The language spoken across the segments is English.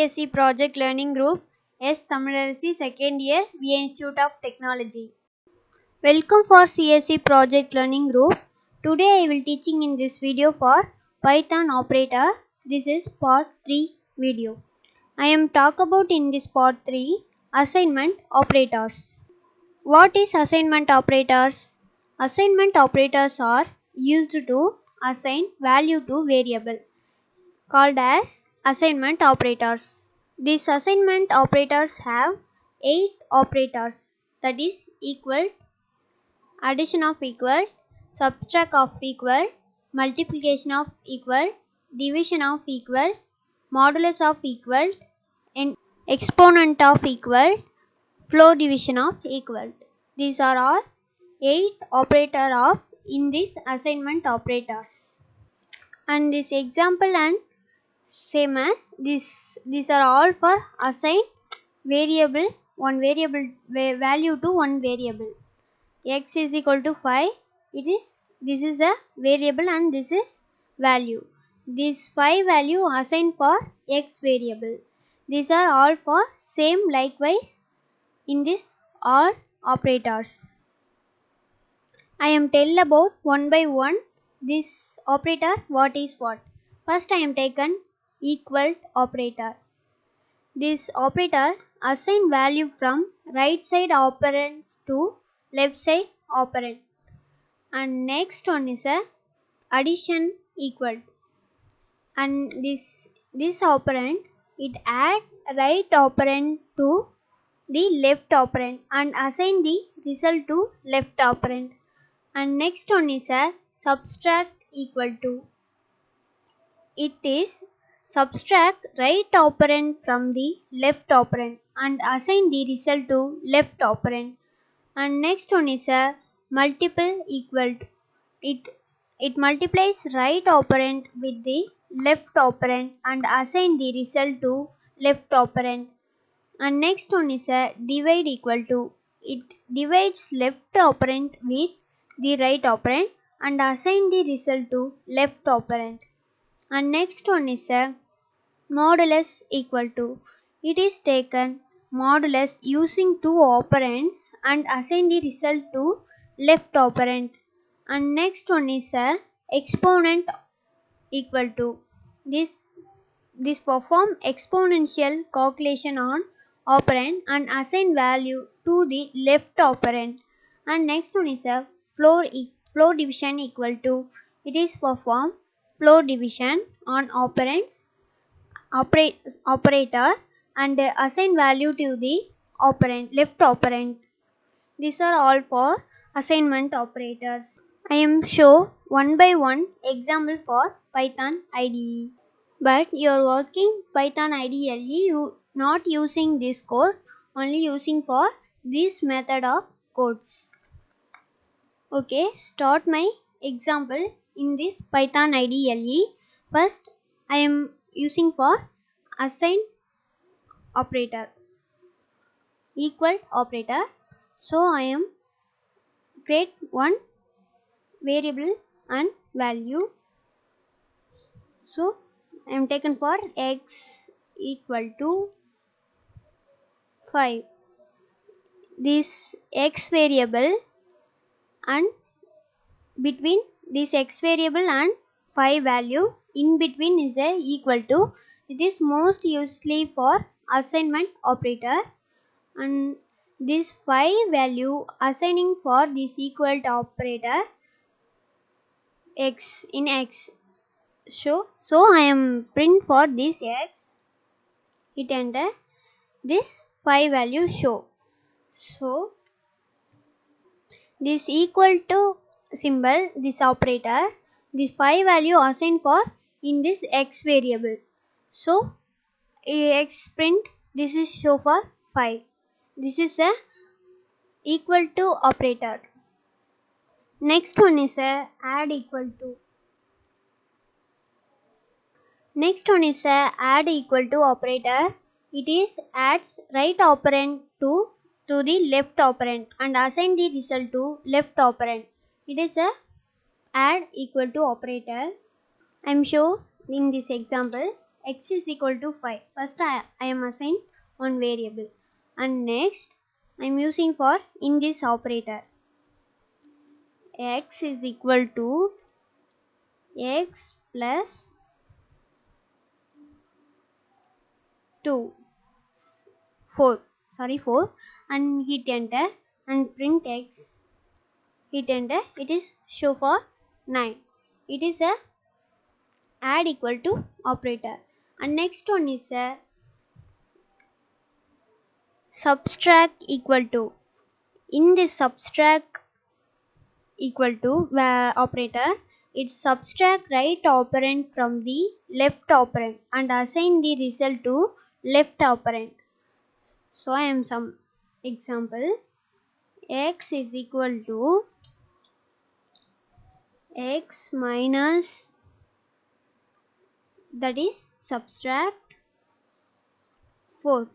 CSE Project Learning Group, S. Tamilarasi, second year, VA Institute of Technology. Welcome for CSE Project Learning Group. Today I will teaching in this video for Python operator. This is part 3 video. I am talk about in this part 3 assignment operators. What is assignment operators? Assignment operators are used to assign value to variable called as assignment operators. These assignment operators have 8 operators, that is equal, addition of equal, subtract of equal, multiplication of equal, division of equal, modulus of equal, and exponent of equal, floor division of equal. These are all 8 operator of in this assignment operators. And this example and same as this, these are all for assign variable, one variable value to one variable. X is equal to 5. This is a variable and this is value. This 5 value assigned for X variable. These are all for same likewise in this all operators. I am tell about one by one this operator what is what. First I am taken equal operator. This operator assign value from right side operands to left side operand. And next one is a addition equal. And this operand it add right operand to the left operand and assign the result to left operand. And next one is a subtract equal to. It is subtract right operand from the left operand and assign the result to left operand. And next one is a multiple equal to. It multiplies right operand with the left operand and assign the result to left operand. And next one is a divide equal to. It divides left operand with the right operand and assign the result to left operand. And next one is a modulus equal to. It is taken modulus using two operands and assign the result to left operand. And next one is a exponent equal to. This perform exponential calculation on operand and assign value to the left operand. And next one is a floor division equal to. It is perform floor division on operands operator and assign value to the operand left operand. These are all for assignment operators. I am show one by one example for Python IDE. But you are working Python IDE, you not using this code, only using for this method of codes. Okay, start my example in this Python IDE. First I am using for assign operator equal operator. So I am create one variable and value. So I am taken for x equal to 5. This x variable and between this x variable and 5 value in between is a equal to. It is most usefully for assignment operator. And this 5 value assigning for this equal to operator x in x. So I am print for this x. Hit enter. This 5 value show. So this equal to symbol, this operator, this 5 value assigned for in this x variable. So x print, this is show for 5. This is a equal to operator. Next one is a add equal to. Next one is a add equal to operator. It is adds right operand to the left operand and assign the result to left operand. It is a add equal to operator. I am show in this example x is equal to 5. First I am assigned one variable, and next I am using for in this operator. X is equal to x plus 2 4 and hit enter and print x, hit enter, it is show for 9. It is a add equal to operator. And next one is a subtract equal to. In this subtract equal to operator, it subtract right operand from the left operand and assign the result to left operand. So I am some example. X is equal to x minus, that is subtract 4,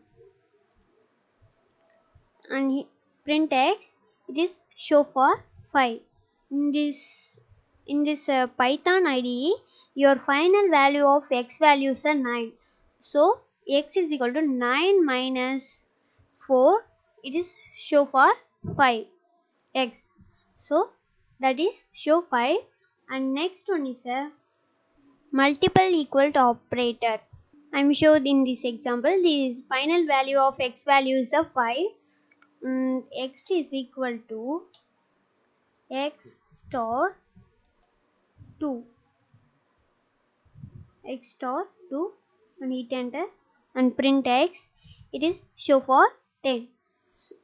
and print x, it is show for 5. In this Python IDE, your final value of x values are 9. So x is equal to 9 minus 4, it is show for 5 x. So that is show 5. And next one is a multiple equal to operator. I am showed in this example. The final value of x value is a 5. X is equal to x star 2, x star 2, and hit enter and print x, it is show for 10. So,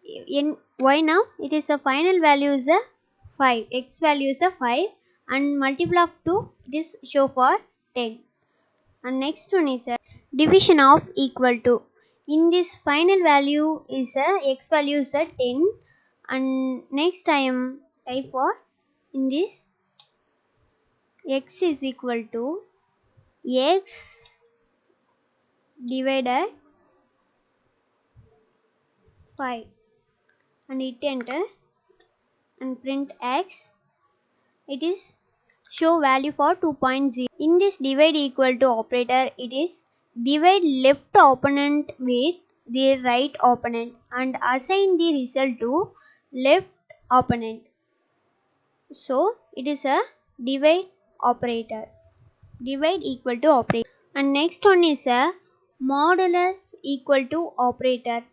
why now it is a final value is a 5, x value is a 5, and multiple of 2, it is show for 10. And next one is a division of equal to. In this final value is a x value is a 10, and next I am type for in this x is equal to x divided 5 and hit enter and print x, it is show value for 2.0. In this divide equal to operator, it is divide left opponent with the right opponent and assign the result to left opponent. So it is a divide operator, divide equal to operator. And next one is a modulus equal to operator.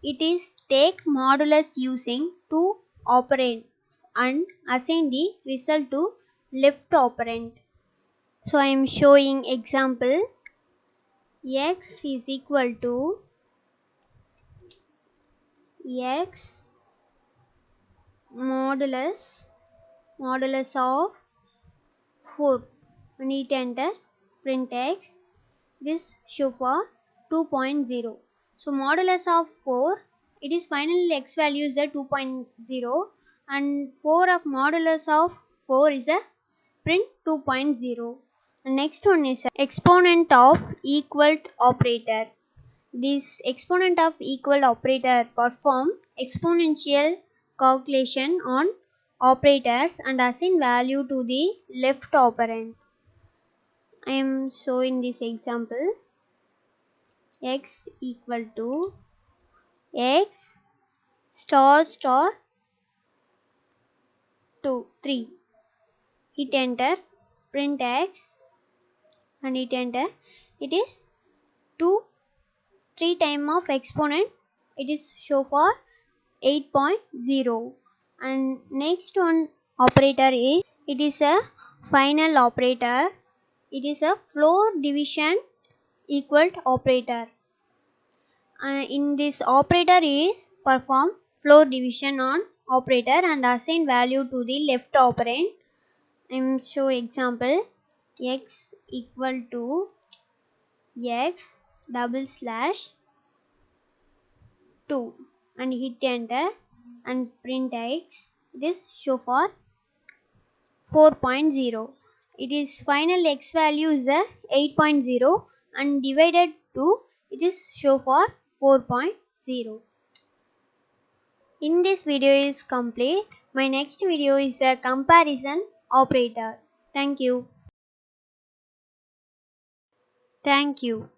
It is take modulus using two operands and assign the result to left operand. So I am showing example. X is equal to x modulus of 4 and hit enter, print x, this show for 2.0. So modulus of 4, it is final x value is a 2.0, and 4 of modulus of 4 is a print 2.0. And next one is exponent of equal operator. This exponent of equal operator perform exponential calculation on operators and assign value to the left operand. I am showing this example. X equal to x star 2 3, hit enter, print x and hit enter, it is 3 time of exponent, it is show for 8.0. and next one operator is, it is a final operator, it is a floor division equal operator. In this operator is perform floor division on operator and assign value to the left operand. I am show example. X equal to x double slash 2 and hit enter and print x, this show for 4.0. It is final x value is a 8.0 and divided to, it is show for 4.0. In this video is complete. My next video is a comparison operator. Thank you. Thank you.